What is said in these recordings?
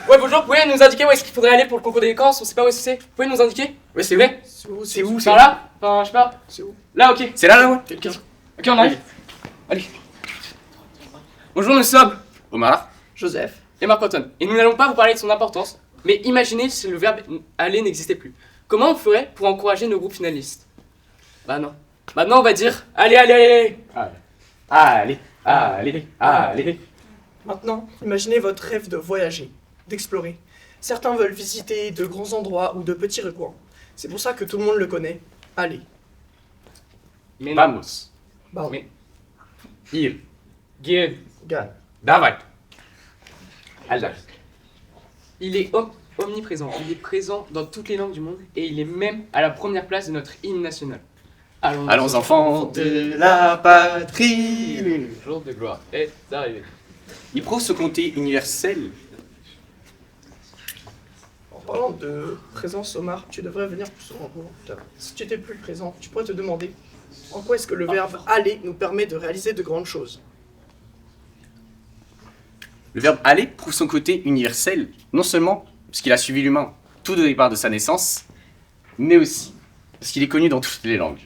Ouais, bonjour, vous pouvez nous indiquer où est-ce qu'il faudrait aller pour le concours d'éloquence? On sait pas où est-ce que c'est. Vous pouvez nous indiquer? Ouais, c'est où? Ouais. C'est où? Par là? Enfin, je sais pas. C'est où? Là, ok. C'est là, ouais. Ok, on arrive. Allez. Bonjour, nous sommes Omar. Joseph. et Marc-Antoine. Et nous n'allons pas vous parler de son importance, mais imaginez si le verbe aller n'existait plus. Comment on ferait pour encourager nos groupes finalistes? Bah non. Maintenant, on va dire allez, allez, allez. Allez, allez, allez. Maintenant, imaginez votre rêve de voyager, d'explorer. Certains veulent visiter de grands endroits ou de petits recoins. C'est pour ça que tout le monde le connaît. Allez. Mais non. Vamos. Bah, Mais- Ir. Gehen. Gane. Давай. Alda. Il est omniprésent. Il est présent dans toutes les langues du monde et il est même à la première place de notre hymne national. Allons enfants de la patrie. Le jour de gloire est arrivé. Il prouve ce côté universel. En parlant de présence, Omar, tu devrais venir plus souvent. Si tu étais plus présent, tu pourrais te demander en quoi est-ce que le verbe aller nous permet de réaliser de grandes choses. Le verbe aller prouve son côté universel, non seulement parce qu'il a suivi l'humain tout au départ de sa naissance, mais aussi parce qu'il est connu dans toutes les langues.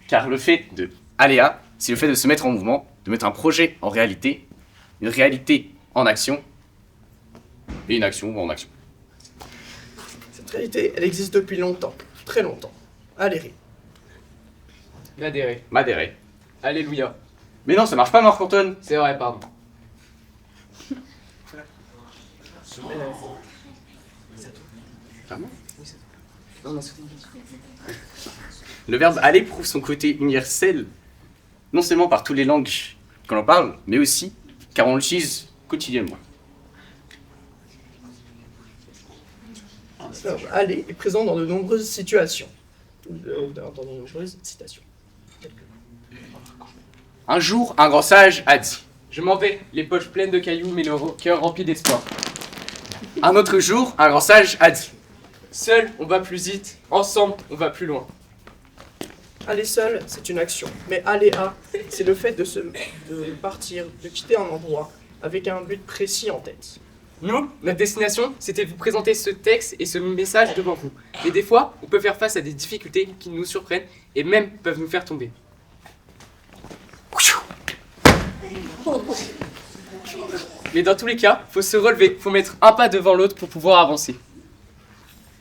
Car le fait de aléa, c'est le fait de se mettre en mouvement, de mettre un projet en réalité, une réalité en action, et une action en action. Cette réalité, elle existe depuis longtemps, très longtemps. Allez. L'adhérer. Madéré. Alléluia. Mais non, ça marche pas, Marc-Antoine. C'est vrai, pardon. Vraiment Non, on a soutenu. Le verbe aller prouve son côté universel, non seulement par toutes les langues qu'on en parle, mais aussi car on l'utilise quotidiennement. Le verbe aller est présent dans de nombreuses situations. Dans de nombreuses citations. Un jour, un grand sage a dit. Je m'en vais, les poches pleines de cailloux, mais le cœur rempli d'espoir. Un autre jour, un grand sage a dit. Seul, on va plus vite. Ensemble, on va plus loin. Aller seul, c'est une action. Mais aller à, c'est le fait de partir, de quitter un endroit avec un but précis en tête. Nous, notre destination, c'était de vous présenter ce texte et ce message devant vous. Et des fois, on peut faire face à des difficultés qui nous surprennent et même peuvent nous faire tomber. Mais dans tous les cas, faut se relever, faut mettre un pas devant l'autre pour pouvoir avancer.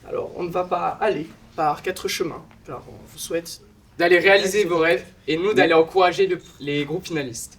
Alors, on ne va pas aller par 4 chemins, car on vous souhaite D'aller réaliser vos rêves et nous d'aller encourager les groupes finalistes.